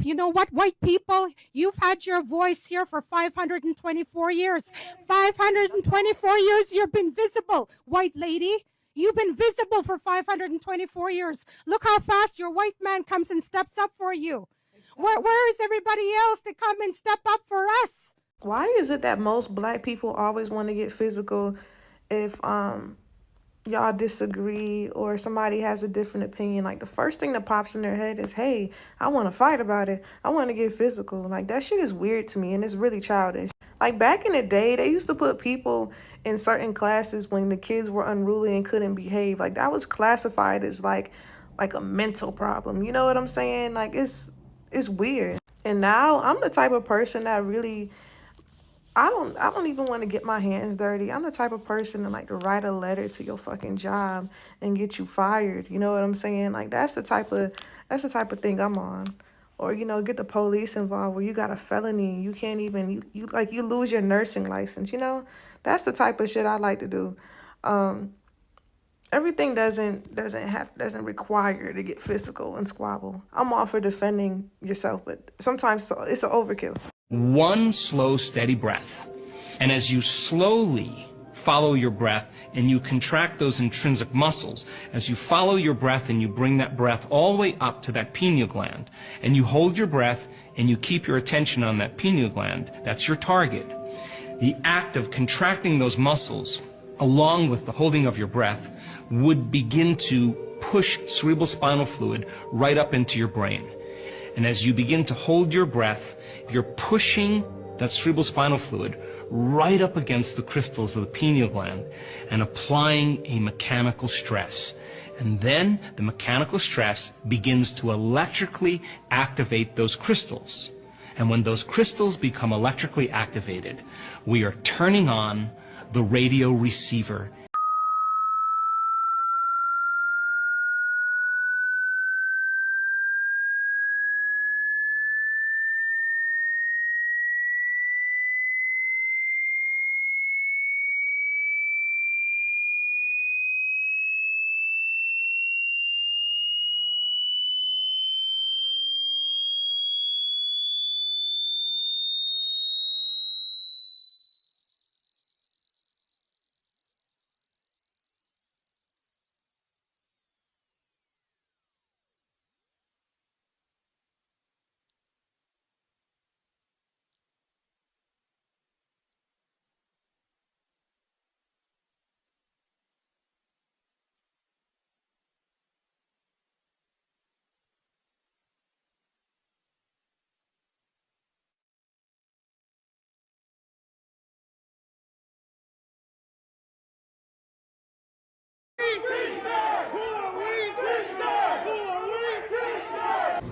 You know what, white people, you've had your voice here for 524 years. 524 years you've been visible, white lady. You've been visible for 524 years. Look how fast your white man comes and steps up for you. Where is everybody else to come and step up for us? Why is it that most black people always want to get physical if y'all disagree or somebody has a different opinion? Like, the first thing that pops in their head is, hey, I want to fight about it. I want to get physical. Like, that shit is weird to me, and it's really childish. Like, back in the day, they used to put people in certain classes when the kids were unruly and couldn't behave. Like, that was classified as like a mental problem. You know what I'm saying? Like, it's weird. And now I'm the type of person that really, I don't even want to get my hands dirty. I'm the type of person that like to write a letter to your fucking job and get you fired. You know what I'm saying? Like, that's the type of thing I'm on. Or, you know, get the police involved where you got a felony. You can't even, you lose your nursing license, you know? That's the type of shit I like to do. Everything doesn't require to get physical and squabble. I'm all for defending yourself, but sometimes it's an overkill. One slow, steady breath. And as you slowly follow your breath and you contract those intrinsic muscles, as you follow your breath and you bring that breath all the way up to that pineal gland, and you hold your breath and you keep your attention on that pineal gland, that's your target. The act of contracting those muscles, along with the holding of your breath, would begin to push cerebral spinal fluid right up into your brain. And as you begin to hold your breath, you're pushing that cerebral spinal fluid right up against the crystals of the pineal gland and applying a mechanical stress. And then the mechanical stress begins to electrically activate those crystals. And when those crystals become electrically activated, we are turning on the radio receiver.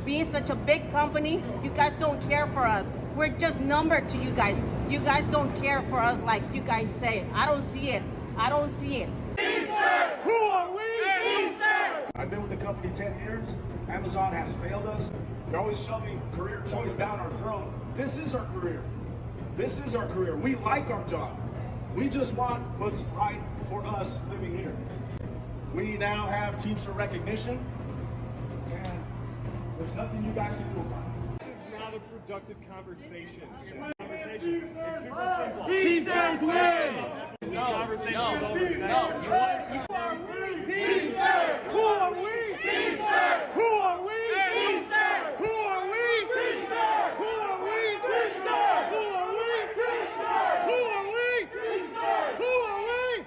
Being such a big company, you guys don't care for us. We're just number to you guys. You guys don't care for us like you guys say. I don't see it. I don't see it. Who are we? I've been with the company 10 years. Amazon has failed us. They're always shoving career choice down our throat. This is our career. This is our career. We like our job. We just want what's right for us living here. We now have Teamster recognition, and there's nothing you guys can do about it. This is not a productive conversation. It's super simple. Teamsters win! This conversation is over tonight. Who are we? Teamsters! Who are we? Teamsters! Who are we? Teamsters! Who are we? Teamsters! Who are we? Teamsters! Who are we? Teamsters! Who are we? Teamsters! Who are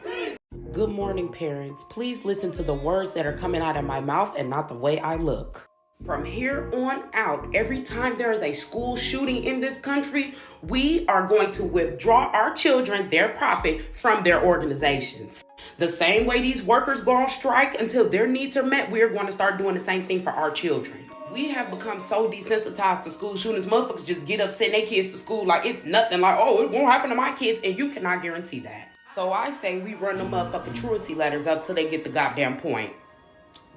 we? Good morning, parents. Please listen to the words that are coming out of my mouth and not the way I look. From here on out, every time there is a school shooting in this country, we are going to withdraw our children, their profit, from their organizations. The same way these workers go on strike until their needs are met, we are going to start doing the same thing for our children. We have become so desensitized to school shootings. Motherfuckers just get up, send their kids to school like it's nothing, like, oh, it won't happen to my kids, and you cannot guarantee that. So I say we run the motherfucking truancy letters up till they get the goddamn point.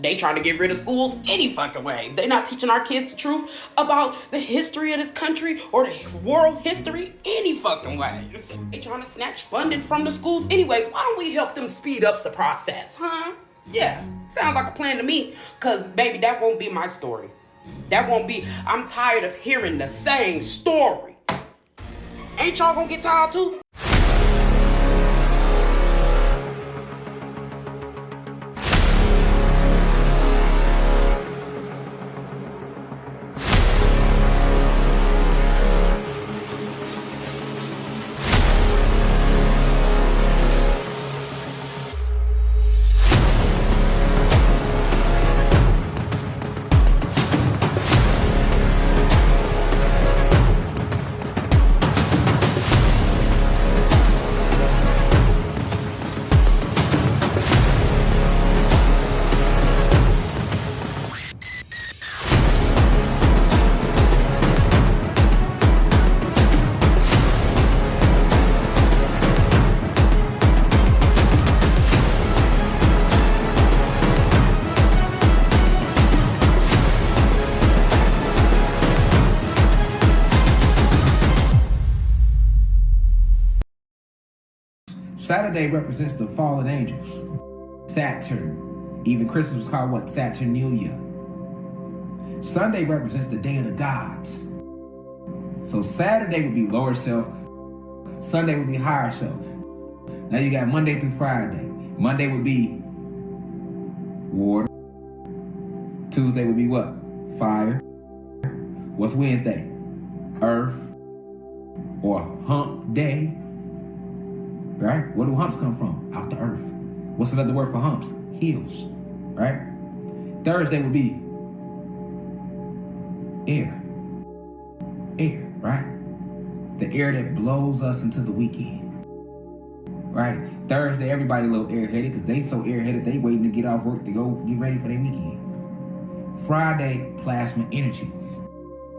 They trying to get rid of schools any fucking ways. They not teaching our kids the truth about the history of this country or the world history any fucking ways. They trying to snatch funding from the schools anyways. Why don't we help them speed up the process, huh? Yeah, sounds like a plan to me. Cause baby, that won't be my story. That won't be. I'm tired of hearing the same story. Ain't y'all gonna get tired too? Saturday represents the fallen angels. Saturn. Even Christmas was called what? Saturnalia. Sunday represents the day of the gods. So Saturday would be lower self. Sunday would be higher self. Now you got Monday through Friday. Monday would be water. Tuesday would be what? Fire. What's Wednesday? Earth. Or hump day. Right? Where do humps come from? Out the earth. What's another word for humps? Hills. Right? Thursday would be air. Air, right? The air that blows us into the weekend. Right? Thursday, everybody a little airheaded because they so airheaded they waiting to get off work to go get ready for their weekend. Friday, plasma energy.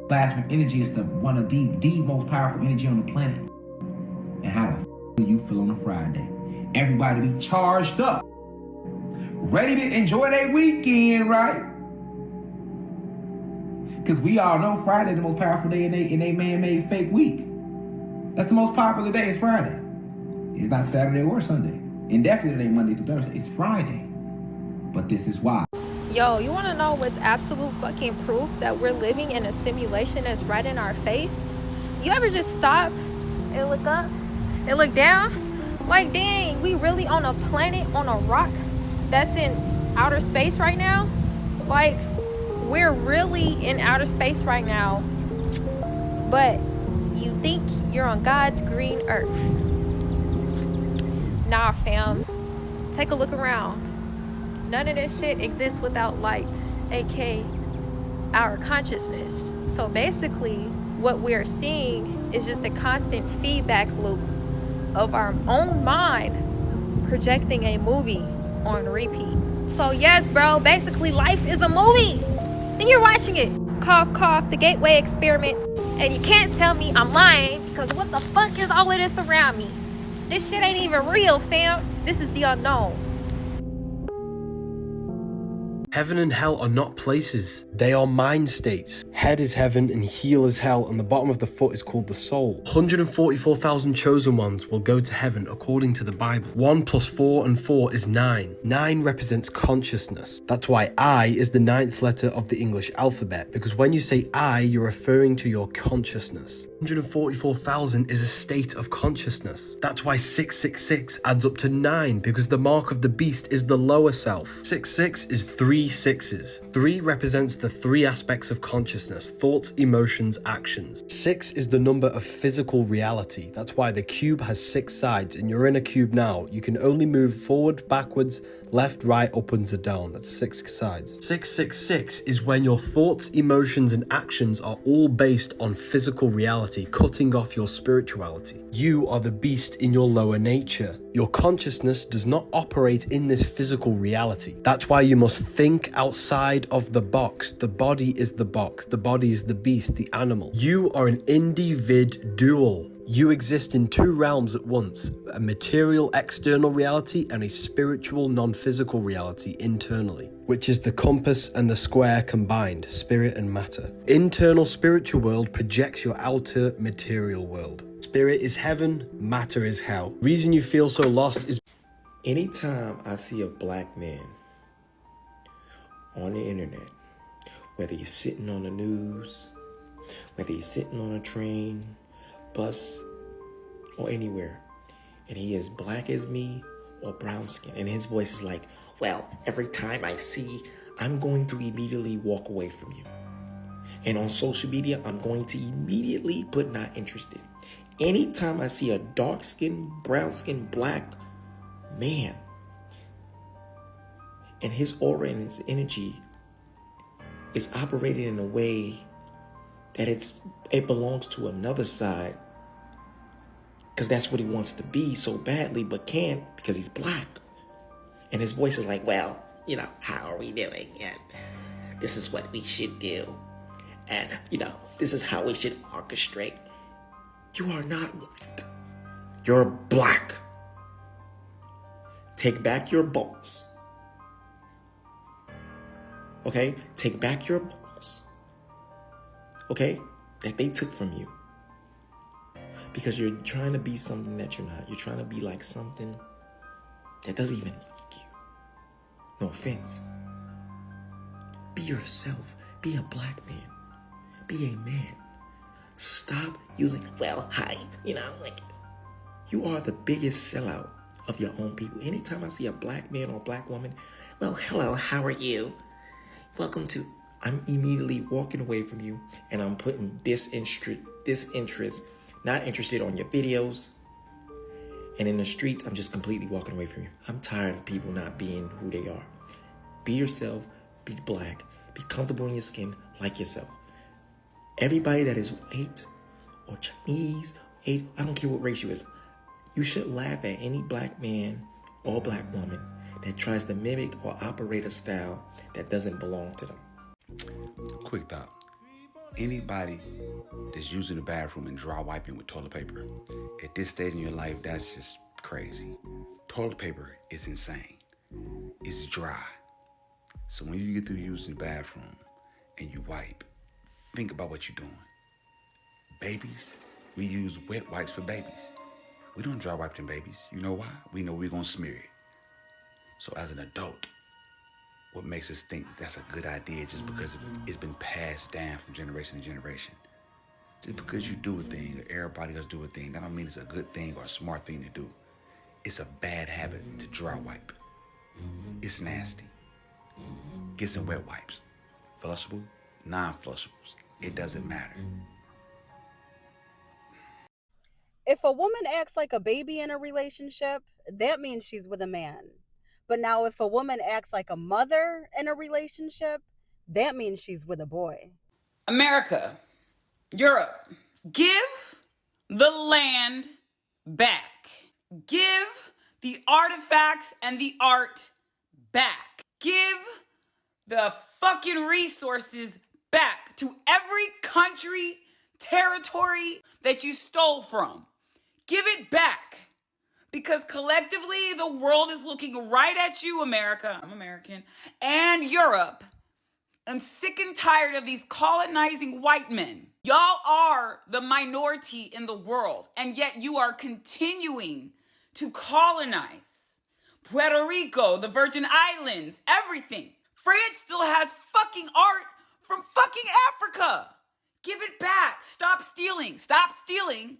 Plasma energy is one of the most powerful energy on the planet. And how the you feel on a Friday? Everybody be charged up, ready to enjoy their weekend, right? Because we all know Friday the most powerful day in a man-made fake week. That's the most popular day is Friday. It's not Saturday or Sunday, and definitely it ain't Monday through Thursday. It's Friday. But this is why. Yo, you want to know what's absolute fucking proof that we're living in a simulation that's right in our face? You ever just stop and look up and look down? Like, dang, we really on a planet, on a rock that's in outer space right now? Like, we're really in outer space right now, but you think you're on God's green earth. Nah, fam. Take a look around. None of this shit exists without light, aka our consciousness. So basically, what we're seeing is just a constant feedback loop of our own mind projecting a movie on repeat. So yes, bro, basically life is a movie and you're watching it. Cough, cough, the Gateway Experiment. And you can't tell me I'm lying because what the fuck is all of this around me? This shit ain't even real, fam. This is the unknown. Heaven and hell are not places, they are mind states. Head is heaven and heel is hell, and the bottom of the foot is called the soul. 144,000 chosen ones will go to heaven according to the Bible. 1 + 4 and 4 is 9. 9 represents consciousness. That's why I is the 9th letter of the English alphabet, because when you say I, you're referring to your consciousness. 144,000 is a state of consciousness. That's why 666 adds up to 9, because the mark of the beast is the lower self. 66 is 3 sixes. 3 represents the 3 aspects of consciousness: thoughts, emotions, actions. 6 is the number of physical reality. That's why the cube has 6 sides, and you're in a cube now. You can only move forward, backwards, left, right, upwards, and down. That's 6 sides. 666 is when your thoughts, emotions, and actions are all based on physical reality, cutting off your spirituality. You are the beast in your lower nature. Your consciousness does not operate in this physical reality. That's why you must think outside of the box. The body is the box. The body is the beast, the animal. You are an individual. You exist in 2 realms at once: a material external reality and a spiritual non-physical reality internally, which is the compass and the square combined, spirit and matter. Internal spiritual world projects your outer material world. Spirit is heaven, matter is hell. Reason you feel so lost is anytime I see a black man on the internet whether you're sitting on the news, whether you're sitting on a train, bus, or anywhere, and he is black as me or brown skin, and his voice is like, well, every time I see, I'm going to immediately walk away from you. And on social media, I'm going to immediately put not interested. Anytime I see a dark skin, brown skin, black man, and his aura and his energy is operating in a way that it belongs to another side, because that's what he wants to be so badly, but can't because he's black. And his voice is like, well, you know, how are we doing? And this is what we should do. And, you know, this is how we should orchestrate. You are not white. You're black. Take back your balls. Okay? Take back your balls. Okay? That they took from you. Because you're trying to be something that you're not. You're trying to be like something that doesn't even like you. No offense. Be yourself. Be a black man. Be a man. Stop using, well, hi, you know, like, you are the biggest sellout of your own people. Anytime I see a black man or a black woman, well, hello, how are you? Welcome to, I'm immediately walking away from you, and I'm putting disinterest, not interested on your videos. And in the streets, I'm just completely walking away from you. I'm tired of people not being who they are. Be yourself, be black, be comfortable in your skin, like yourself. Everybody that is white or Chinese, I don't care what race you is, you should laugh at any black man or black woman that tries to mimic or operate a style that doesn't belong to them. Quick thought. Anybody that's using the bathroom and dry wiping with toilet paper, at this stage in your life, that's just crazy. Toilet paper is insane. It's dry. So when you get through using the bathroom and you wipe, think about what you're doing. Babies, we use wet wipes for babies. We don't dry wipe them babies. You know why? We know we're gonna smear it. So as an adult, what makes us think that's a good idea just because it's been passed down from generation to generation? Just because you do a thing, or everybody else do a thing, that don't mean it's a good thing or a smart thing to do. It's a bad habit to dry wipe. It's nasty. Get some wet wipes. Flushable, non-flushables. It doesn't matter. If a woman acts like a baby in a relationship, that means she's with a man. But now if a woman acts like a mother in a relationship, that means she's with a boy. America, Europe, give the land back. Give the artifacts and the art back. Give the fucking resources back to every country, territory that you stole from. Give it back. Because collectively, the world is looking right at you, America, I'm American, and Europe. I'm sick and tired of these colonizing white men. Y'all are the minority in the world, and yet you are continuing to colonize Puerto Rico, the Virgin Islands, everything. France still has fucking art from fucking Africa. Give it back. Stop stealing. Stop stealing.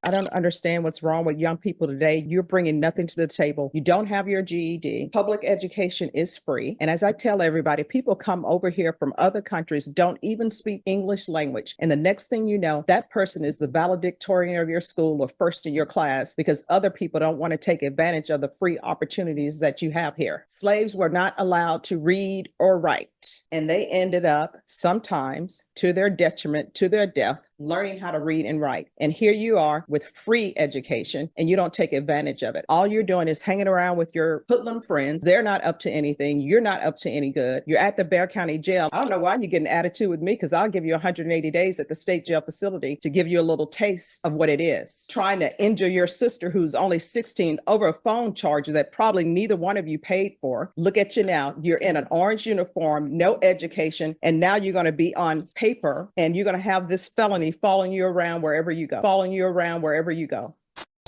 I don't understand what's wrong with young people today. You're bringing nothing to the table. You don't have your GED. Public education is free. And as I tell everybody, people come over here from other countries, don't even speak English language. And the next thing you know, that person is the valedictorian of your school or first in your class because other people don't want to take advantage of the free opportunities that you have here. Slaves were not allowed to read or write. And they ended up sometimes to their detriment, to their death, learning how to read and write. And here you are with free education and you don't take advantage of it. All you're doing is hanging around with your hoodlum friends. They're not up to anything. You're not up to any good. You're at the Bexar County Jail. I don't know why you get an attitude with me because I'll give you 180 days at the state jail facility to give you a little taste of what it is. Trying to injure your sister who's only 16 over a phone charge that probably neither one of you paid for. Look at you now. You're in an orange uniform, no education, and now you're going to be on paper and you're going to have this felony following you around wherever you go.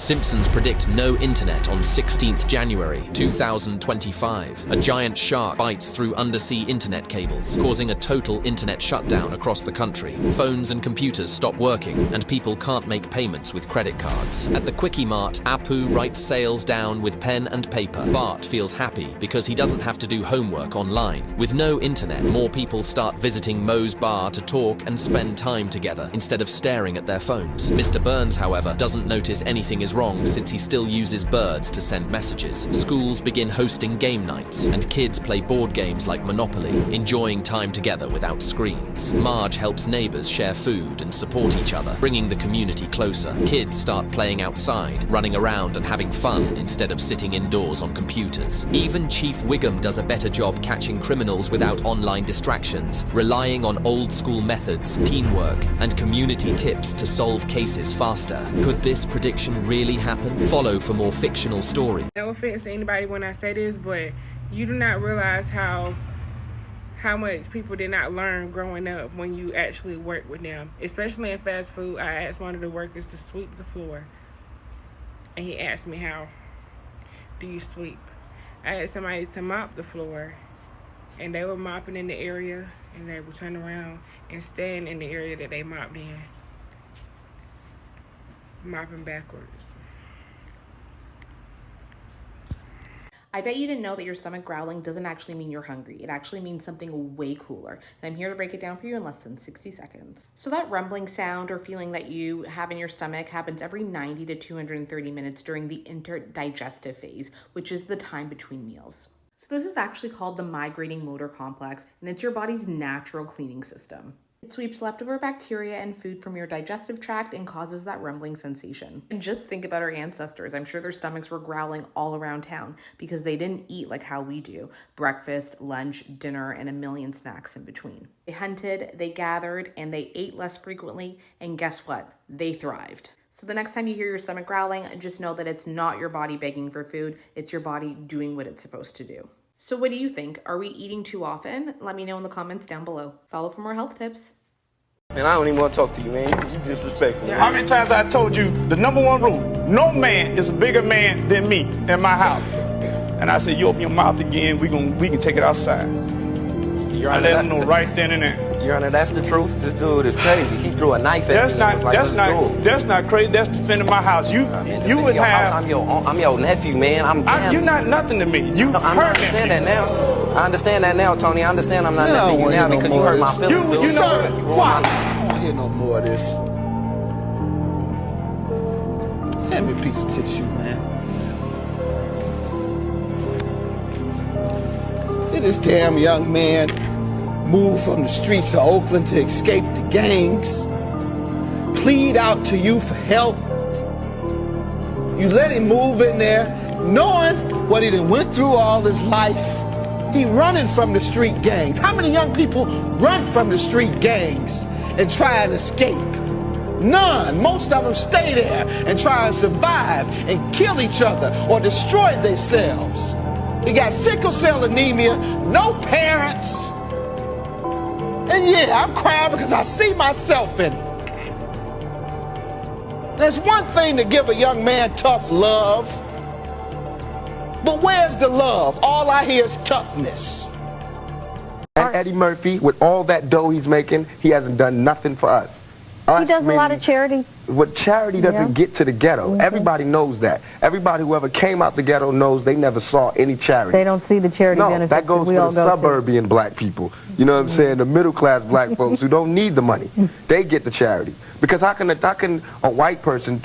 Simpsons predict no internet on 16th January 2025. A giant shark bites through undersea internet cables, causing a total internet shutdown across the country. Phones and computers stop working, and people can't make payments with credit cards. At the Quickie Mart, Apu writes sales down with pen and paper. Bart feels happy because he doesn't have to do homework online. With no internet, more people start visiting Moe's bar to talk and spend time together instead of staring at their phones. Mr. Burns, however, doesn't notice anything is wrong since he still uses birds to send messages. Schools begin hosting game nights, and kids play board games like Monopoly, enjoying time together without screens. Marge helps neighbors share food and support each other, bringing the community closer. Kids start playing outside, running around and having fun instead of sitting indoors on computers. Even Chief Wiggum does a better job catching criminals without online distractions, relying on old-school methods, teamwork, and community tips to solve cases faster. Could this prediction really happen? Follow for more fictional stories. No offense to anybody when I say this, but you do not realize how much people did not learn growing up when you actually work with them. Especially in fast food, I asked one of the workers to sweep the floor. And he asked me, how do you sweep? I asked somebody to mop the floor. And they were mopping in the area, and they would turn around and stand in the area that they mopped in. Mopping backwards. I bet you didn't know that your stomach growling doesn't actually mean you're hungry. It actually means something way cooler. And I'm here to break it down for you in less than 60 seconds. So that rumbling sound or feeling that you have in your stomach happens every 90 to 230 minutes during the interdigestive phase, which is the time between meals. So this is actually called the migrating motor complex, and it's your body's natural cleaning system. It sweeps leftover bacteria and food from your digestive tract and causes that rumbling sensation. And just think about our ancestors. I'm sure their stomachs were growling all around town because they didn't eat like how we do. Breakfast, lunch, dinner, and a million snacks in between. They hunted, they gathered, and they ate less frequently. And guess what? They thrived. So the next time you hear your stomach growling, just know that it's not your body begging for food. It's your body doing what it's supposed to do. So what do you think? Are we eating too often? Let me know in the comments down below. Follow for more health tips. Man, I don't even want to talk to you, man. You disrespectful. How many times I told you the number one rule, no man is a bigger man than me in my house. And I said, you open your mouth again, we can take it outside. I let him know right then and there. Your Honor, that's the truth. This dude is crazy. He threw a knife at me. That's not crazy. That's defending my house. You would have. I'm your nephew, man. You're not nothing to me. I understand that now. I understand that now, Tony. I understand I'm not nothing to you now because you hurt my feelings. You know what? I don't want to hear no more of this. Hand me a piece of tissue, man. Did this damn young man move from the streets of Oakland to escape the gangs, plead out to you for help? You let him move in there knowing what he done went through all his life. He running from the street gangs. How many young people run from the street gangs and try and escape? None. Most of them stay there and try and survive and kill each other or destroy themselves. He got sickle cell anemia, no parents. And yeah, I'm crying because I see myself in it. There's one thing to give a young man tough love, but where's the love? All I hear is toughness. And Eddie Murphy, with all that dough he's making, he hasn't done nothing for us. He does a lot of charity. What charity doesn't get to the ghetto. Mm-hmm. Everybody knows that. Everybody who ever came out the ghetto knows they never saw any charity. They don't see the charity benefits. That goes for the suburban black people. You know what I'm saying? The middle class black folks who don't need the money. They get the charity. Because how can a white person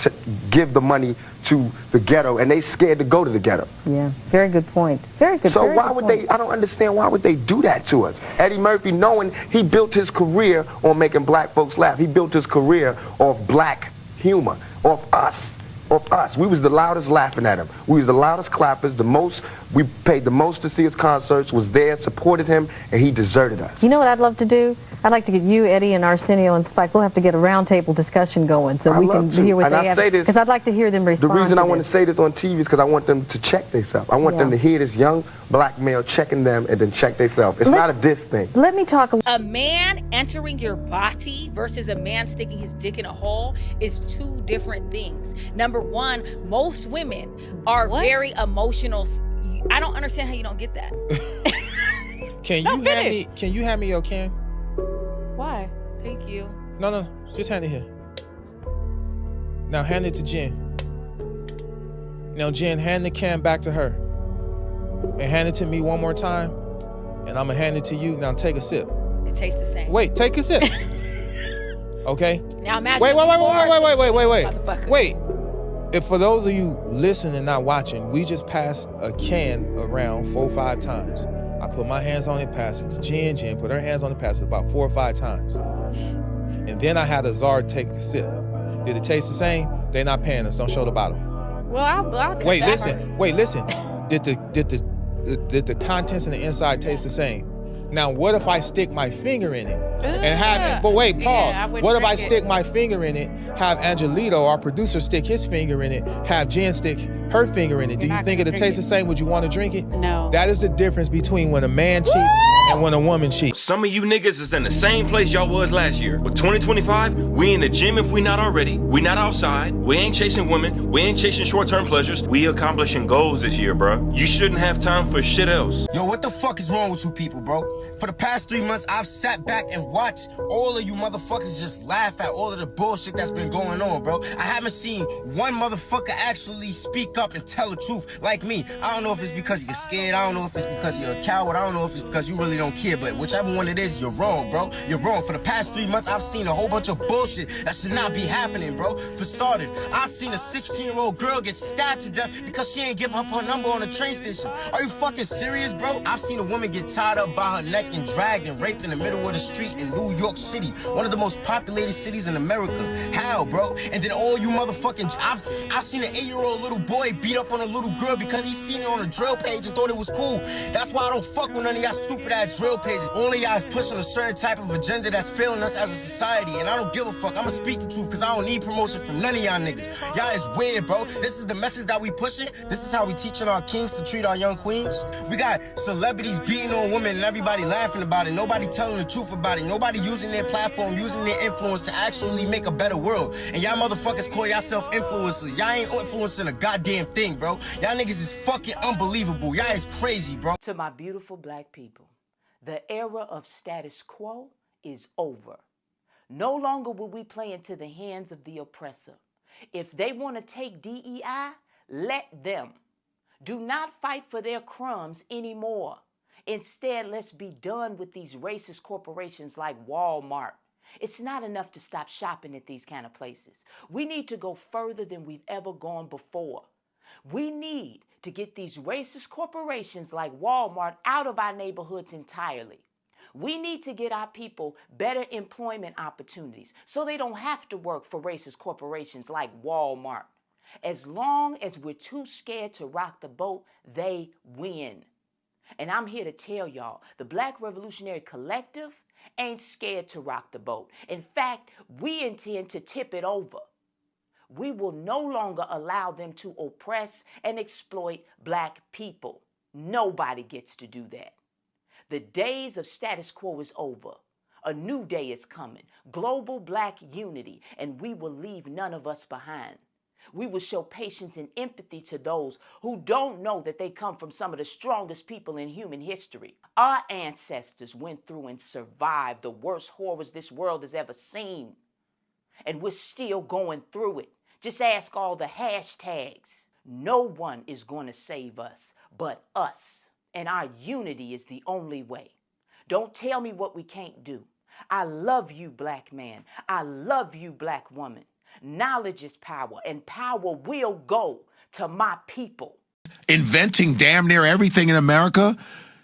give the money to the ghetto and they scared to go to the ghetto? Yeah, very good point. Very good. So why would they? I don't understand why would they do that to us? Eddie Murphy, knowing he built his career on making black folks laugh. He built his career off black humor, off us. We was the loudest laughing at him. We was the loudest clappers, we paid the most to see his concerts, was there, supported him, and he deserted us. You know what I'd love to do? I'd like to get you, Eddie, and Arsenio and Spike. We'll have to get a roundtable discussion going so we can hear what they have. Because I'd like to hear them respond. The reason I want to say this on TV is because I want them to check themselves. I want them to hear this young black male checking them and then check themselves. It's not a diss thing. Let me talk a man entering your body versus a man sticking his dick in a hole is two different things. Number one, most women are very emotional. I don't understand how you don't get that. Can you hand me your can? Why? Thank you. No, just hand it here. Now hand it to Jen. Now Jen, hand the can back to her. And hand it to me one more time. And I'm gonna hand it to you. Now take a sip. It tastes the same. Wait, take a sip. Okay? Now imagine. Wait. Wait. If for those of you listening and not watching, we just passed a can around 4 or 5 times. I put my hands on it, passed it to Jen. Jen put her hands on it, passed it about 4 or 5 times. And then I had Azar take a sip. Did it taste the same? They're not paying us. Don't show the bottle. Well, I'll Wait, listen. Did the contents and the inside taste the same? Now, what if I stick my finger in it and have? But wait, pause. Yeah, what if I stick my finger in it? Have Angelito, our producer, stick his finger in it. Have Jen stick her finger in it. Do you think it'll taste the same? Would you want to drink it? No. That is the difference between when a man cheats and when a woman cheats. Some of you niggas is in the same place y'all was last year. But 2025, we in the gym if we not already. We not outside. We ain't chasing women. We ain't chasing short-term pleasures. We accomplishing goals this year, bro. You shouldn't have time for shit else. Yo, what the fuck is wrong with you people, bro? For the past 3 months, I've sat back and watched all of you motherfuckers just laugh at all of the bullshit that's been going on, bro. I haven't seen one motherfucker actually speak up and tell the truth like me. I don't know if it's because you're scared. I don't know if it's because you're a coward. I don't know if it's because you really don't care. But whichever one it is, you're wrong, bro. You're wrong. For the past 3 months, I've seen a whole bunch of bullshit that should not be happening, bro. For starters, I've seen a 16-year-old girl get stabbed to death because she ain't give up her number on the train station. Are you fucking serious, bro? I've seen a woman get tied up by her neck and dragged and raped in the middle of the street in New York City, one of the most populated cities in America. How, bro? And then all you motherfucking... I've seen an 8-year-old little boy beat up on a little girl because he seen it on a drill page and thought it was cool. That's why I don't fuck with none of y'all stupid-ass drill pages. All of y'all is pushing a certain type of agenda that's failing us as a society, and I don't give a fuck. I'ma speak the truth because I don't need promotion from none of y'all niggas. Y'all is weird, bro. This is the message that we pushing. This is how we teaching our kings to treat our young queens. We got celebrities beating on women and everybody laughing about it. Nobody telling the truth about it. Nobody using their platform, using their influence to actually make a better world. And y'all motherfuckers call yourself influencers. Y'all ain't influencing a goddamn thing, bro. Y'all niggas is fucking unbelievable. Y'all is crazy, bro. To my beautiful black people, the era of status quo is over. No longer will we play into the hands of the oppressor. If they want to take DEI, let them. Do not fight for their crumbs anymore. Instead, let's be done with these racist corporations like Walmart. It's not enough to stop shopping at these kind of places. We need to go further than we've ever gone before. We need to get these racist corporations like Walmart out of our neighborhoods entirely. We need to get our people better employment opportunities so they don't have to work for racist corporations like Walmart. As long as we're too scared to rock the boat, they win. And I'm here to tell y'all, the Black Revolutionary Collective ain't scared to rock the boat. In fact, we intend to tip it over. We will no longer allow them to oppress and exploit black people. Nobody gets to do that. The days of status quo is over. A new day is coming. Global black unity, and we will leave none of us behind. We will show patience and empathy to those who don't know that they come from some of the strongest people in human history. Our ancestors went through and survived the worst horrors this world has ever seen. And we're still going through it. Just ask all the hashtags. No one is going to save us but us. And our unity is the only way. Don't tell me what we can't do. I love you, black man. I love you, black woman. Knowledge is power, and power will go to my people. Inventing damn near everything in America,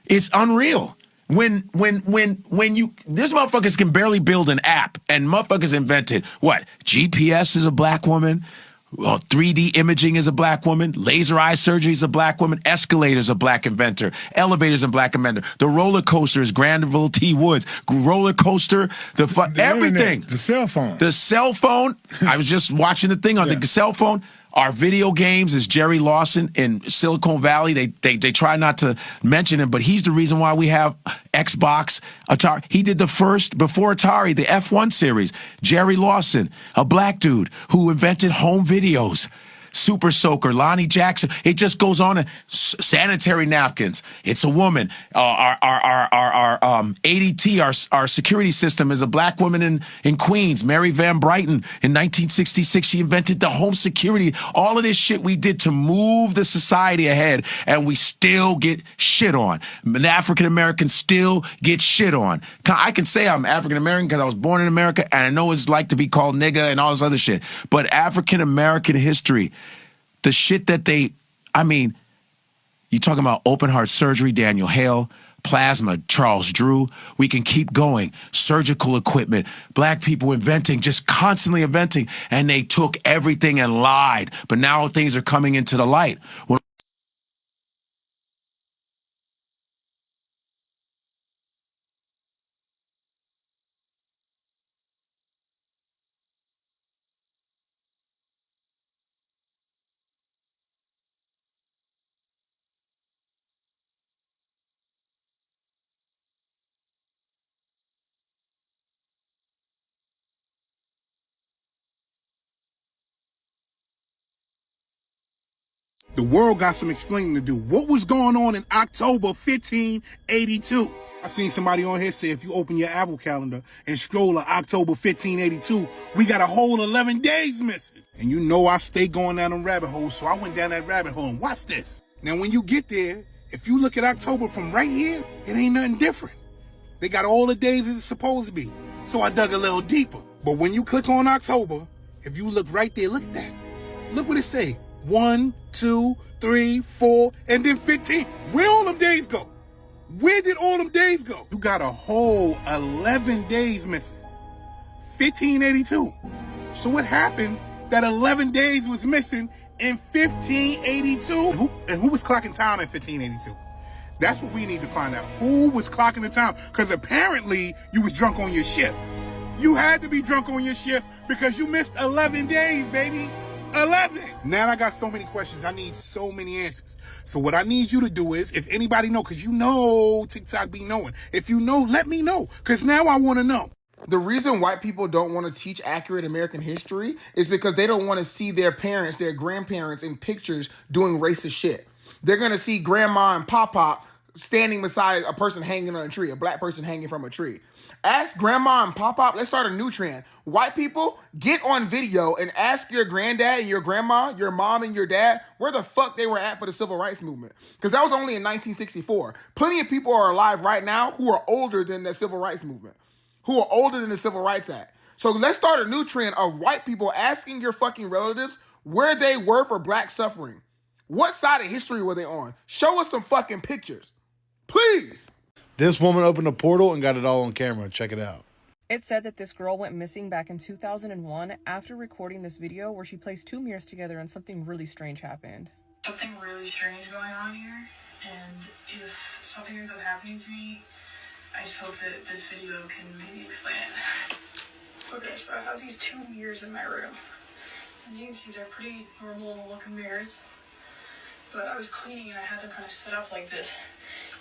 it's unreal. When you, this motherfuckers can barely build an app, and motherfuckers invented what? GPS is a black woman. 3D imaging is a black woman. Laser eye surgery is a black woman. Escalators a black inventor. Elevators a black inventor. The roller coaster is Granville T. Woods. Roller coaster, everything. Internet, the cell phone. The cell phone. I was just watching the thing on the cell phone. Our video games is Jerry Lawson in Silicon Valley. They try not to mention him, but he's the reason why we have Xbox, Atari. He did the first, before Atari, the F1 series. Jerry Lawson, a black dude who invented home videos. Super Soaker, Lonnie Jackson. It just goes on. Sanitary napkins. It's a woman. Our ADT, our security system, is a black woman in Queens, Mary Van Brighton. In 1966, she invented the home security. All of this shit we did to move the society ahead, and we still get shit on. African Americans still get shit on. I can say I'm African American because I was born in America, and I know it's like to be called nigga and all this other shit. But African American history, the shit that you talking about open heart surgery, Daniel Hale, plasma, Charles Drew. We can keep going. Surgical equipment, black people inventing, just constantly inventing, and they took everything and lied. But now things are coming into the light. The world got some explaining to do. What was going on in October 1582? I seen somebody on here say if you open your Apple calendar and scroll to October 1582, we got a whole 11 days missing. And you know I stay going down them rabbit holes, so I went down that rabbit hole. And watch this. Now when you get there, if you look at October from right here, it ain't nothing different. They got all the days as it's supposed to be. So I dug a little deeper. But when you click on October, if you look right there, look at that. Look what it say. 1, 2, 3, 4, and then 15. Where all them days go? Where did all them days go? You got a whole 11 days missing. 1582. So what happened that 11 days was missing in 1582? Who was clocking time in 1582? That's what we need to find out. Who was clocking the time? Because apparently you was drunk on your shift. You had to be drunk on your shift because you missed 11 days, baby. 11. Now I got so many questions. I need so many answers. So what I need you to do is, if anybody know, because you know TikTok be knowing. If you know, let me know, because now I want to know. The reason white people don't want to teach accurate American history is because they don't want to see their parents, their grandparents in pictures doing racist shit. They're going to see grandma and pop standing beside a person hanging on a tree, a black person hanging from a tree. Ask grandma and pop-up. Let's start a new trend. White people, get on video and ask your granddad and your grandma, your mom and your dad, where the fuck they were at for the civil rights movement. Because that was only in 1964. Plenty of people are alive right now who are older than the civil rights movement, who are older than the Civil Rights Act. So let's start a new trend of white people asking your fucking relatives where they were for black suffering. What side of history were they on? Show us some fucking pictures. Please. This woman opened a portal and got it all on camera. Check it out. It said that this girl went missing back in 2001 after recording this video where she placed two mirrors together and something really strange happened. Something really strange going on here, and if something ends up happening to me, I just hope that this video can maybe explain it. Okay, so I have these two mirrors in my room. As you can see, they're pretty normal looking mirrors, but I was cleaning and I had them kind of set up like this.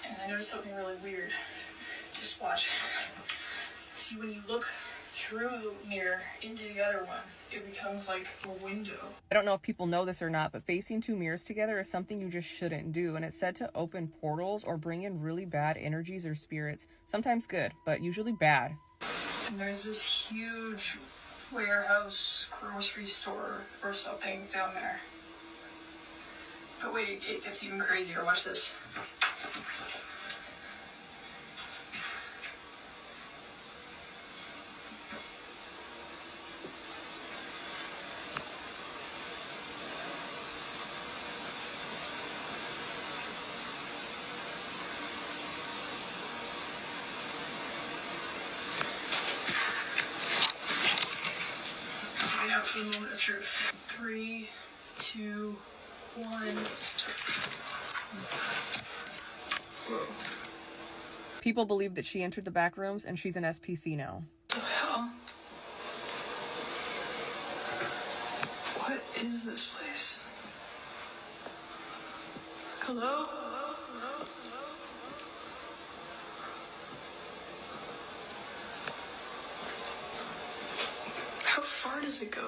And I noticed something really weird. Just watch. See, when you look through the mirror into the other one, it becomes like a window. I don't know if people know this or not, but facing two mirrors together is something you just shouldn't do. And it's said to open portals or bring in really bad energies or spirits. Sometimes good, but usually bad. And there's this huge warehouse, grocery store or something down there. But wait, it gets even crazier. Watch this. Wait out for the moment of truth. 3, 2, 1. Whoa. People believe that she entered the back rooms and she's an SPC now. What the hell? What is this place? Hello? How far does it go?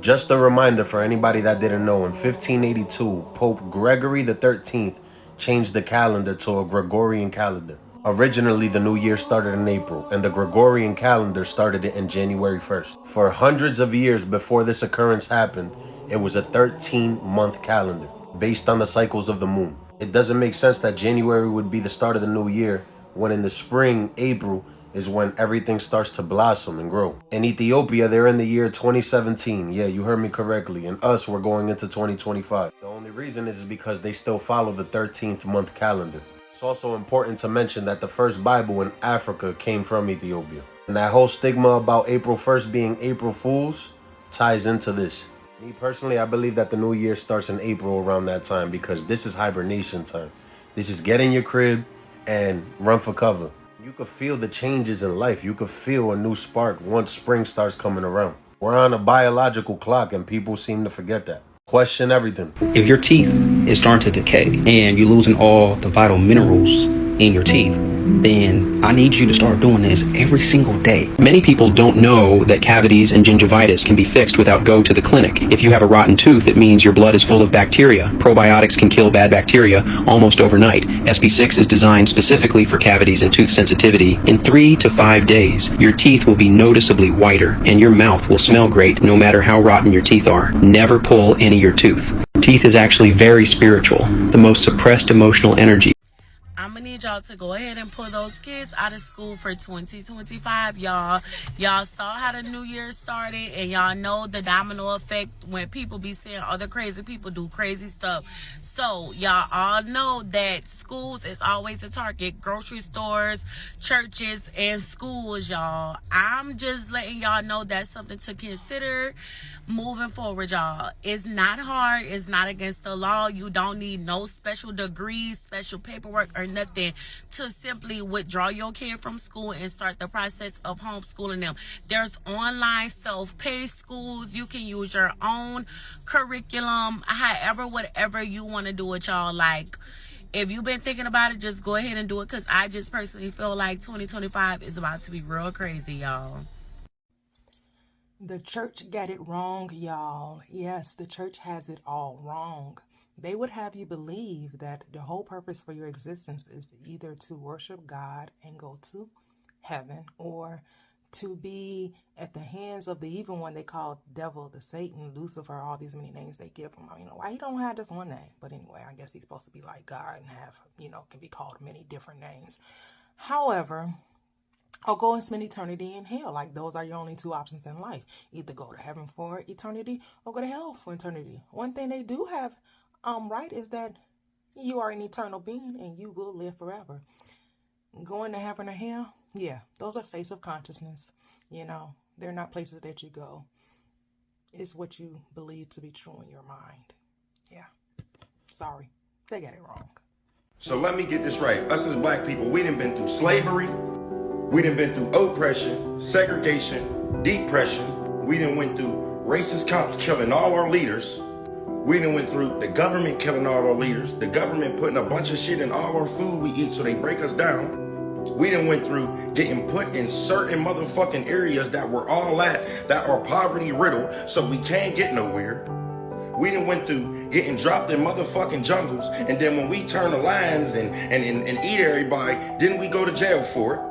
Just a reminder for anybody that didn't know, in 1582, Pope Gregory XIII changed the calendar to a Gregorian calendar. Originally, the new year started in April, and the Gregorian calendar started it in January 1st. For hundreds of years before this occurrence happened, it was a 13-month calendar, based on the cycles of the moon. It doesn't make sense that January would be the start of the new year, when in the spring, April, is when everything starts to blossom and grow. In Ethiopia, they're in the year 2017. Yeah, you heard me correctly. And us, we're going into 2025. The only reason is because they still follow the 13th month calendar. It's also important to mention that the first Bible in Africa came from Ethiopia. And that whole stigma about April 1st being April Fools ties into this. Me personally, I believe that the new year starts in April around that time because this is hibernation time. This is get in your crib and run for cover. You could feel the changes in life. You could feel a new spark once spring starts coming around. We're on a biological clock and people seem to forget that. Question everything. If your teeth is starting to decay and you're losing all the vital minerals in your teeth, then I need you to start doing this every single day. Many people don't know that cavities and gingivitis can be fixed without go to the clinic. If you have a rotten tooth, it means your blood is full of bacteria. Probiotics can kill bad bacteria almost overnight. SB6 is designed specifically for cavities and tooth sensitivity. In 3 to 5 days, your teeth will be noticeably whiter and your mouth will smell great no matter how rotten your teeth are. Never pull any of your tooth. Teeth is actually very spiritual, the most suppressed emotional energy. I'm gonna need y'all to go ahead and pull those kids out of school for 2025, y'all. Y'all saw how the new year started, and y'all know the domino effect when people be saying other crazy people do crazy stuff. So y'all all know that schools is always a target. Grocery stores, churches, and schools, y'all. I'm just letting y'all know that's something to consider moving forward, y'all. It's not hard. It's not against the law. You don't need no special degrees, special paperwork, or nothing to simply withdraw your kid from school and start the process of homeschooling them. There's online self-paced schools. You can use your own curriculum, however, whatever you want to do it, y'all. Like, if you've been thinking about it, just go ahead and do it, because I just personally feel like 2025 is about to be real crazy, y'all. The church got it wrong, y'all. Yes, the church has it all wrong. They would have you believe that the whole purpose for your existence is either to worship God and go to heaven, or to be at the hands of the evil one they call devil, the Satan, Lucifer, all these many names they give him. You know, why he don't have just one name? But anyway, I guess he's supposed to be like God and have, can be called many different names. However, or go and spend eternity in hell. Like, those are your only two options in life. Either go to heaven for eternity or go to hell for eternity. One thing they do have right is that you are an eternal being and you will live forever. Going to heaven or hell, yeah, those are states of consciousness. They're not places that you go. It's what you believe to be true in your mind. Yeah. Sorry. They got it wrong. So let me get this right. Us as black people, we done been through slavery. We done been through oppression, segregation, depression. We done went through racist cops killing all our leaders. We done went through the government killing all our leaders. The government putting a bunch of shit in all our food we eat so they break us down. We done went through getting put in certain motherfucking areas that we're all at, that are poverty riddled, so we can't get nowhere. We done went through getting dropped in motherfucking jungles, and then when we turn the lines and eat everybody, didn't we go to jail for it?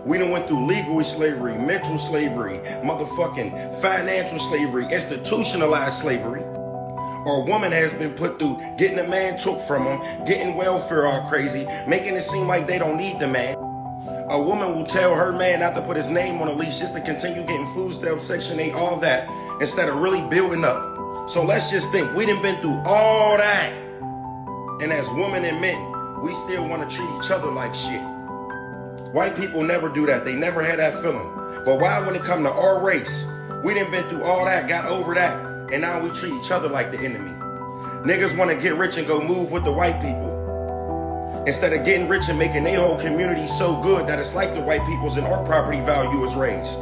We done went through legal slavery, mental slavery, motherfucking financial slavery, institutionalized slavery. Or a woman has been put through getting a man took from them, getting welfare all crazy, making it seem like they don't need the man. A woman will tell her man not to put his name on a leash just to continue getting food stamps, Section 8, all that, instead of really building up. So let's just think, we done been through all that. And as women and men, we still want to treat each other like shit. White people never do that. They never had that feeling. But why, when it come to our race, we done been through all that, got over that, and now we treat each other like the enemy. Niggas want to get rich and go move with the white people, instead of getting rich and making their whole community so good that it's like the white people's and our property value is raised.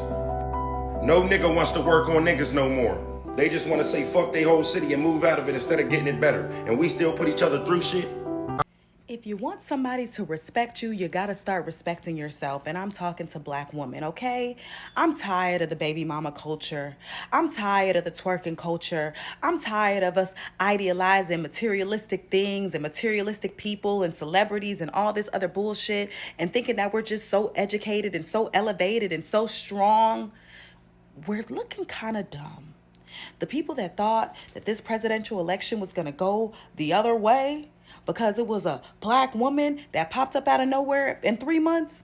No nigga wants to work on niggas no more. They just want to say fuck their whole city and move out of it instead of getting it better. And we still put each other through shit. If you want somebody to respect you, you gotta start respecting yourself. And I'm talking to Black women, okay? I'm tired of the baby mama culture. I'm tired of the twerking culture. I'm tired of us idealizing materialistic things and materialistic people and celebrities and all this other bullshit and thinking that we're just so educated and so elevated and so strong. We're looking kind of dumb. The people that thought that this presidential election was gonna go the other way because it was a Black woman that popped up out of nowhere in 3 months.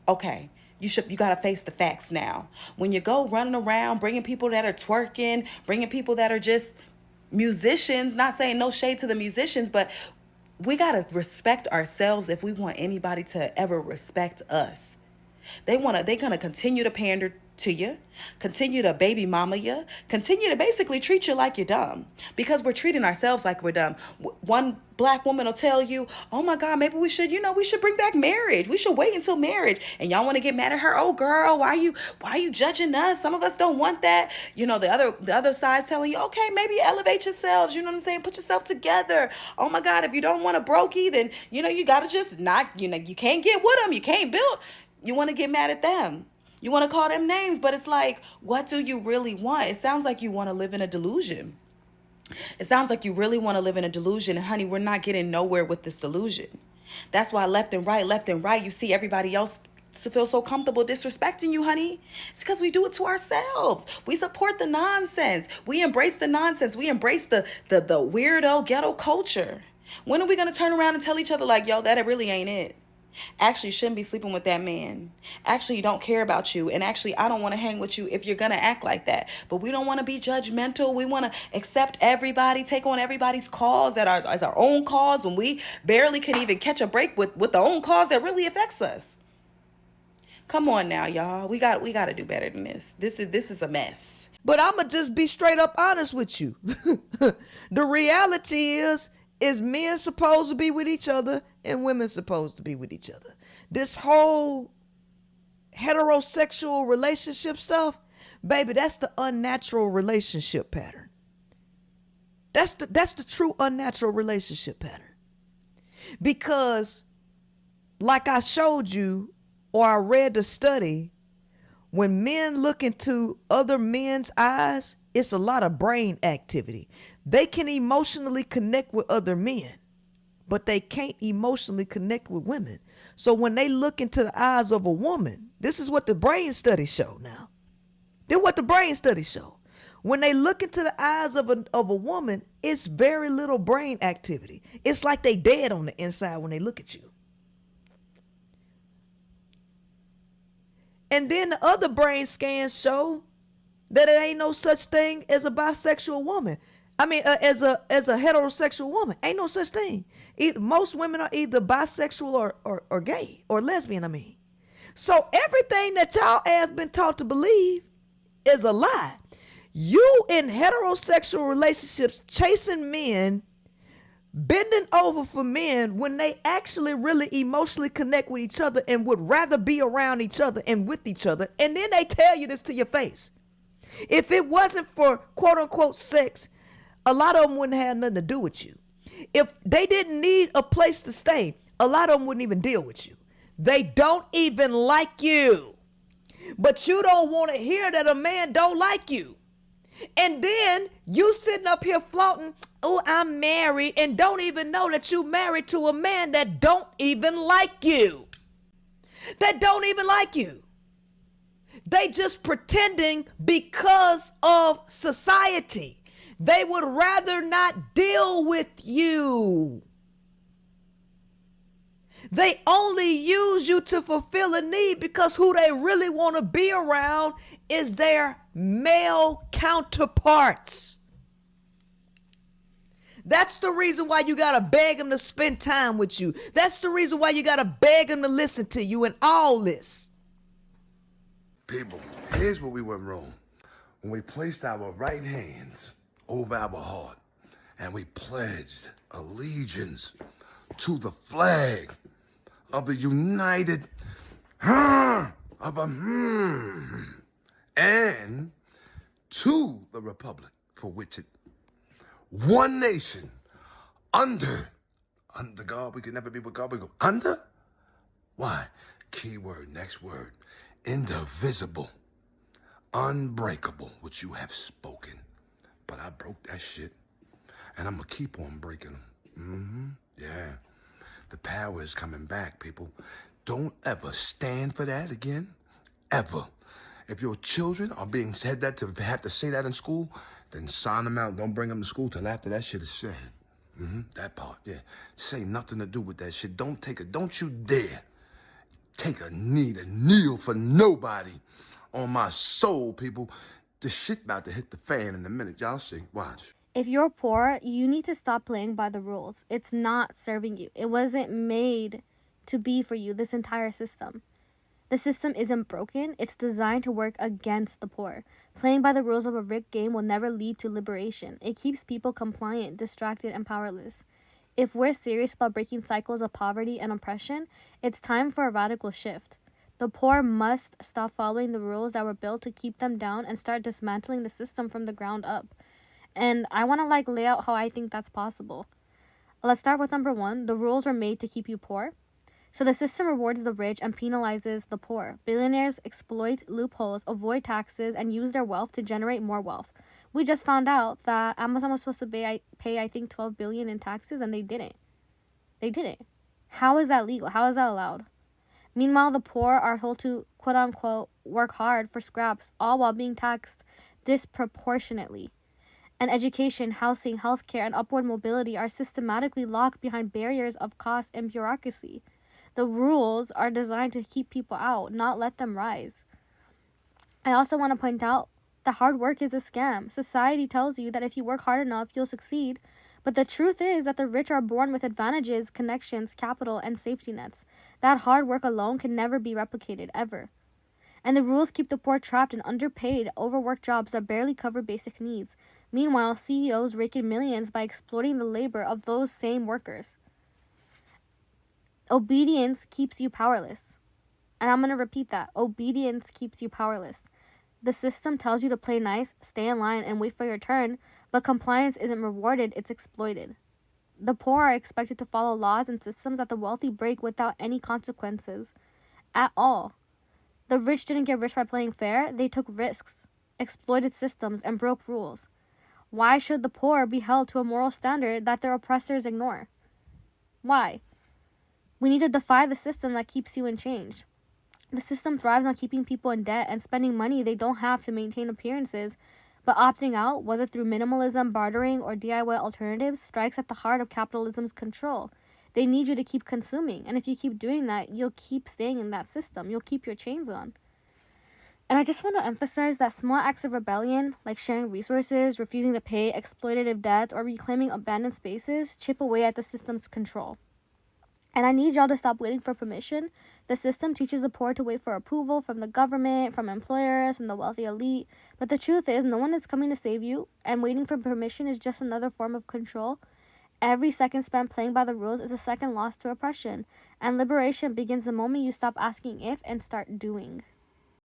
Okay, you gotta face the facts now. When you go running around bringing people that are twerking, bringing people that are just musicians, not saying no shade to the musicians, but we gotta respect ourselves if we want anybody to ever respect us. They're gonna continue to pander to you, continue to baby mama you, continue to basically treat you like you're dumb because we're treating ourselves like we're dumb. One Black woman will tell you, oh my God, maybe we should bring back marriage. We should wait until marriage. And y'all want to get mad at her. Oh girl, why you judging us? Some of us don't want that. You know, the other side's telling you, okay, maybe elevate yourselves. You know what I'm saying? Put yourself together. Oh my God, if you don't want a brokey, then, you got to just you can't get with them. You can't build. You want to get mad at them. You want to call them names, but it's like, what do you really want? It sounds like you want to live in a delusion. It sounds like you really want to live in a delusion. And honey, we're not getting nowhere with this delusion. That's why left and right, you see everybody else to feel so comfortable disrespecting you, honey. It's because we do it to ourselves. We support the nonsense. We embrace the nonsense. We embrace the weirdo ghetto culture. When are we going to turn around and tell each other like, yo, that really ain't it? Actually, you shouldn't be sleeping with that man. Actually, he don't care about you. And actually, I don't want to hang with you if you're going to act like that. But we don't want to be judgmental. We want to accept everybody, take on everybody's cause as our own cause when we barely can even catch a break with the own cause that really affects us. Come on now, y'all. We got to do better than this. This is a mess. But I'm going to just be straight up honest with you. The reality is men supposed to be with each other and women supposed to be with each other. This whole heterosexual relationship stuff, baby, that's the unnatural relationship pattern. That's the true unnatural relationship pattern. Because like I showed you, or I read the study, when men look into other men's eyes, it's a lot of brain activity. They can emotionally connect with other men, but they can't emotionally connect with women. So when they look into the eyes of a woman, this is what the brain studies show now. This is what the brain studies show. When they look into the eyes of a woman, it's very little brain activity. It's like they dead on the inside when they look at you. And then the other brain scans show that it ain't no such thing as a bisexual woman. I mean, as a heterosexual woman, ain't no such thing. Most women are either bisexual or gay or lesbian, I mean. So everything that y'all has been taught to believe is a lie. You in heterosexual relationships chasing men, bending over for men when they actually really emotionally connect with each other and would rather be around each other and with each other. And then they tell you this to your face. If it wasn't for quote unquote sex, a lot of them wouldn't have nothing to do with you. If they didn't need a place to stay, a lot of them wouldn't even deal with you. They don't even like you. But you don't want to hear that a man don't like you. And then you sitting up here flaunting, oh, I'm married, and don't even know that you married to a man that don't even like you. That don't even like you. They just pretending because of society. They would rather not deal with you. They only use you to fulfill a need because who they really want to be around is their male counterparts. That's the reason why you got to beg them to spend time with you. That's the reason why you got to beg them to listen to you and all this. People, here's where we went wrong. When we placed our right hands over our heart and we pledged allegiance to the flag of the United and to the republic for which it, one nation under Under God, we can never be with God. We go under? Why? Keyword, next word. Indivisible. Unbreakable, which you have spoken. But I broke that shit. And I'm going to keep on breaking them. Yeah. The power is coming back, people. Don't ever stand for that again. Ever. If your children are being said that to have to say that in school, then sign them out. Don't bring them to school till after that shit is said. That part, yeah. Say nothing to do with that shit. Don't you dare take a knee to kneel for nobody on my soul, people. The shit about to hit the fan in a minute. Y'all see. Watch. If you're poor, you need to stop playing by the rules. It's not serving you. It wasn't made to be for you, this entire system. The system isn't broken. It's designed to work against the poor. Playing by the rules of a rigged game will never lead to liberation. It keeps people compliant, distracted, and powerless. If we're serious about breaking cycles of poverty and oppression, it's time for a radical shift. The poor must stop following the rules that were built to keep them down and start dismantling the system from the ground up. And I want to lay out how I think that's possible. Let's start with number 1. The rules were made to keep you poor. So the system rewards the rich and penalizes the poor. Billionaires exploit loopholes, avoid taxes, and use their wealth to generate more wealth. We just found out that Amazon was supposed to pay I think $12 billion in taxes, and they didn't. They didn't. How is that legal? How is that allowed? Meanwhile, the poor are told to, quote-unquote, work hard for scraps, all while being taxed disproportionately. And education, housing, healthcare, and upward mobility are systematically locked behind barriers of cost and bureaucracy. The rules are designed to keep people out, not let them rise. I also want to point out that hard work is a scam. Society tells you that if you work hard enough, you'll succeed. But the truth is that the rich are born with advantages, connections, capital, and safety nets. That hard work alone can never be replicated, ever. And the rules keep the poor trapped in underpaid, overworked jobs that barely cover basic needs. Meanwhile, CEOs rake in millions by exploiting the labor of those same workers. Obedience keeps you powerless. And I'm going to repeat that. Obedience keeps you powerless. The system tells you to play nice, stay in line, and wait for your turn, but compliance isn't rewarded, it's exploited. The poor are expected to follow laws and systems that the wealthy break without any consequences at all. The rich didn't get rich by playing fair, they took risks, exploited systems, and broke rules. Why should the poor be held to a moral standard that their oppressors ignore? Why? We need to defy the system that keeps you in change. The system thrives on keeping people in debt and spending money they don't have to maintain appearances, but opting out, whether through minimalism, bartering, or DIY alternatives, strikes at the heart of capitalism's control. They need you to keep consuming, and if you keep doing that, you'll keep staying in that system. You'll keep your chains on. And I just want to emphasize that small acts of rebellion, like sharing resources, refusing to pay exploitative debts, or reclaiming abandoned spaces, chip away at the system's control. And I need y'all to stop waiting for permission. The system teaches the poor to wait for approval from the government, from employers, from the wealthy elite. But the truth is, no one is coming to save you, and waiting for permission is just another form of control. Every second spent playing by the rules is a second lost to oppression. And liberation begins the moment you stop asking if and start doing.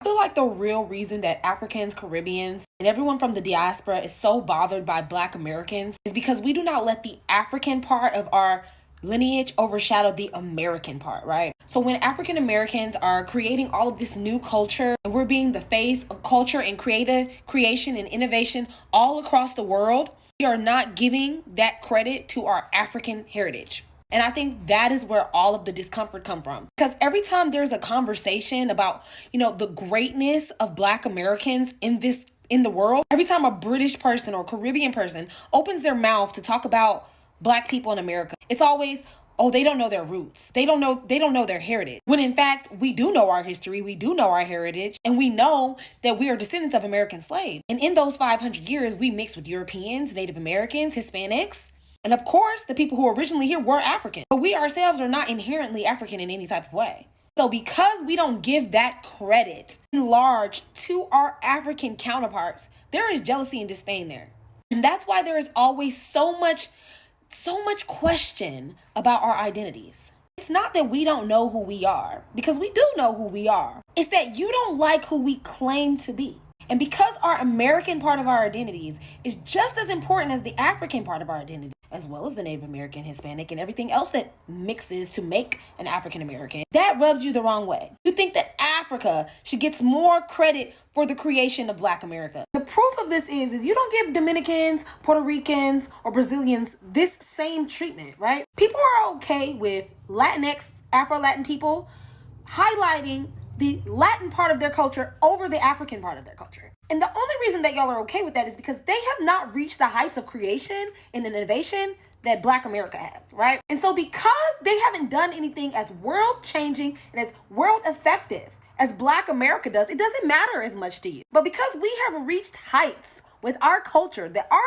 I feel like the real reason that Africans, Caribbeans, and everyone from the diaspora is so bothered by Black Americans is because we do not let the African part of our lineage overshadow the American part, right? So when African Americans are creating all of this new culture, and we're being the face of culture and creation and innovation all across the world, we are not giving that credit to our African heritage. And I think that is where all of the discomfort come from. Because every time there's a conversation about, the greatness of Black Americans in the world, every time a British person or Caribbean person opens their mouth to talk about Black people in America, it's always, they don't know their roots. They don't know their heritage. When in fact, we do know our history, we do know our heritage, and we know that we are descendants of American slaves. And in those 500 years, we mixed with Europeans, Native Americans, Hispanics, and of course, the people who originally here were African. But we ourselves are not inherently African in any type of way. So because we don't give that credit in large to our African counterparts, there is jealousy and disdain there. And that's why there is always so much question about our identities. It's not that we don't know who we are, because we do know who we are. It's that you don't like who we claim to be. And because our American part of our identities is just as important as the African part of our identity, as well as the Native American, Hispanic, and everything else that mixes to make an African American, that rubs you the wrong way. You think that Africa should get more credit for the creation of Black America. The proof of this is you don't give Dominicans, Puerto Ricans, or Brazilians this same treatment, right? People are okay with Latinx, Afro-Latin people highlighting the Latin part of their culture over the African part of their culture. And the only reason that y'all are okay with that is because they have not reached the heights of creation and innovation that Black America has, right? And so because they haven't done anything as world-changing and as world-effective as Black America does, it doesn't matter as much to you. But because we have reached heights with our culture that our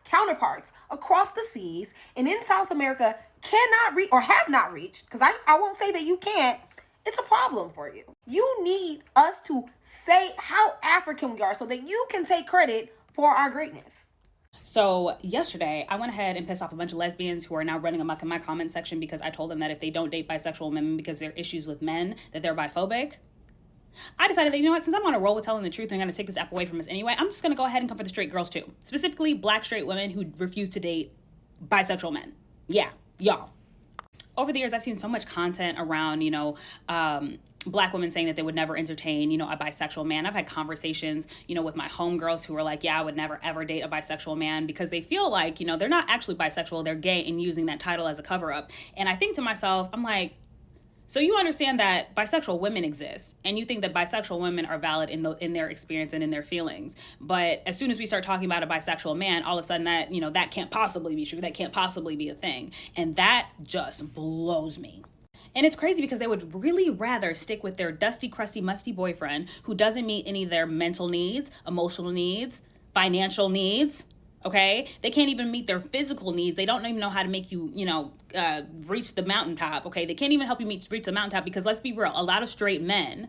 counterparts across the seas and in South America cannot reach or have not reached, because I won't say that you can't, it's a problem for you. You need us to say how African we are so that you can take credit for our greatness. So yesterday, I went ahead and pissed off a bunch of lesbians who are now running amok in my comment section because I told them that if they don't date bisexual women because there are issues with men, that they're biphobic. I decided that, you know what, since I'm on a roll with telling the truth and I'm going to take this app away from us anyway, I'm just going to go ahead and come for the straight girls too. Specifically, Black straight women who refuse to date bisexual men. Yeah, y'all. Over the years, I've seen so much content around, Black women saying that they would never entertain, a bisexual man. I've had conversations, with my homegirls who are like, yeah, I would never ever date a bisexual man because they feel like, they're not actually bisexual, they're gay and using that title as a cover up. And I think to myself, I'm like, so you understand that bisexual women exist and you think that bisexual women are valid in their experience and in their feelings. But as soon as we start talking about a bisexual man, all of a sudden that, that can't possibly be true. That can't possibly be a thing. And that just blows me. And it's crazy because they would really rather stick with their dusty, crusty, musty boyfriend who doesn't meet any of their mental needs, emotional needs, financial needs. Okay, they can't even meet their physical needs. They don't even know how to make you, reach the mountaintop. Okay, they can't even help you reach the mountaintop because let's be real, a lot of straight men,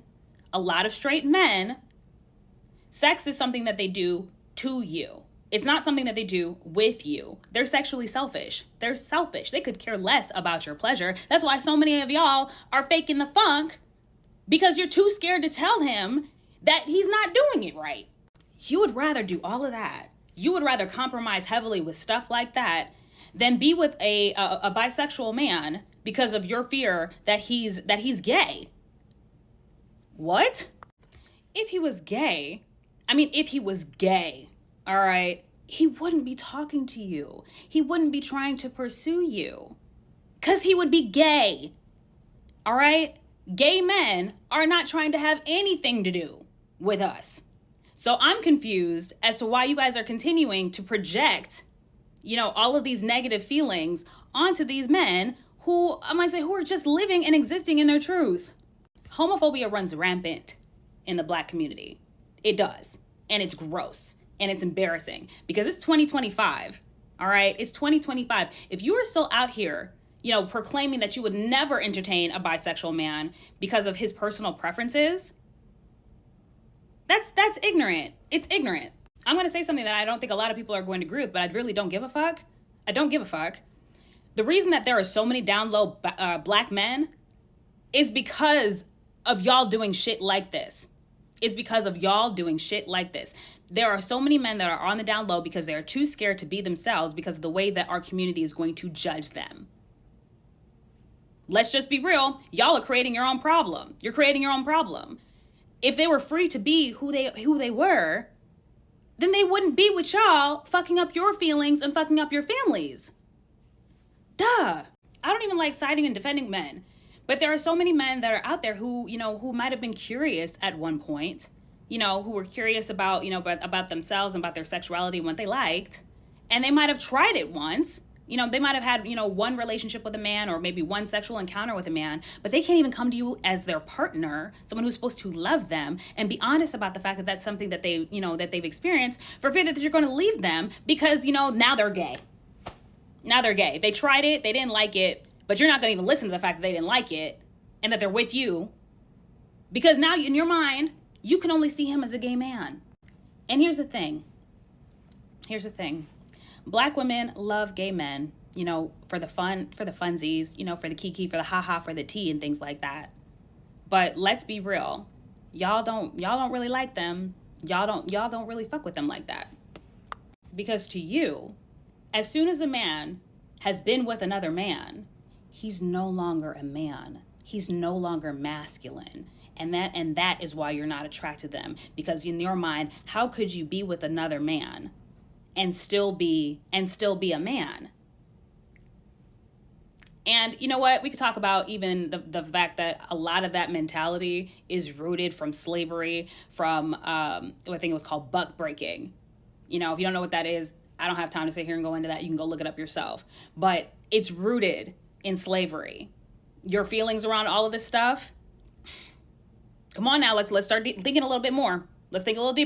sex is something that they do to you. It's not something that they do with you. They're sexually selfish. They're selfish. They could care less about your pleasure. That's why so many of y'all are faking the funk because you're too scared to tell him that he's not doing it right. You would rather do all of that. You would rather compromise heavily with stuff like that than be with a bisexual man because of your fear that he's gay. What? If he was gay, all right, he wouldn't be talking to you. He wouldn't be trying to pursue you because he would be gay. All right? Gay men are not trying to have anything to do with us. So I'm confused as to why you guys are continuing to project, all of these negative feelings onto these men who are just living and existing in their truth. Homophobia runs rampant in the Black community. It does. And it's gross. And it's embarrassing because it's 2025. All right. It's 2025. If you are still out here, proclaiming that you would never entertain a bisexual man because of his personal preferences, that's ignorant. It's ignorant. I'm going to say something that I don't think a lot of people are going to agree with, but I really don't give a fuck. I don't give a fuck. The reason that there are so many down low Black men is because of y'all doing shit like this. It's because of y'all doing shit like this. There are so many men that are on the down low because they are too scared to be themselves because of the way that our community is going to judge them. Let's just be real. Y'all are creating your own problem. You're creating your own problem. If they were free to be who they were, then they wouldn't be with y'all fucking up your feelings and fucking up your families. Duh. I don't even like siding and defending men. But there are so many men that are out there who, who might have been curious at one point, who were curious about, about themselves and about their sexuality and what they liked. And they might have tried it once. They might have had, one relationship with a man or maybe one sexual encounter with a man, but they can't even come to you as their partner, someone who's supposed to love them and be honest about the fact that that's something that they, that they've experienced for fear that you're going to leave them because, now they're gay. Now they're gay. They tried it. They didn't like it. But you're not going to even listen to the fact that they didn't like it and that they're with you because now in your mind, you can only see him as a gay man. And here's the thing. Black women love gay men, for the fun, for the funsies, for the kiki, for the haha, for the tea and things like that. But let's be real. Y'all don't really like them. Y'all don't really fuck with them like that. Because to you, as soon as a man has been with another man, he's no longer a man. He's no longer masculine. And that is why you're not attracted to them. Because in your mind, how could you be with another man and still be a man? And you know what? We could talk about even the fact that a lot of that mentality is rooted from slavery, from I think it was called buck breaking. You know, if you don't know what that is, I don't have time to sit here and go into that. You can go look it up yourself. But it's rooted in slavery. Your feelings around all of this stuff. Come on now, let's start thinking a little bit more. Let's think a little deeper.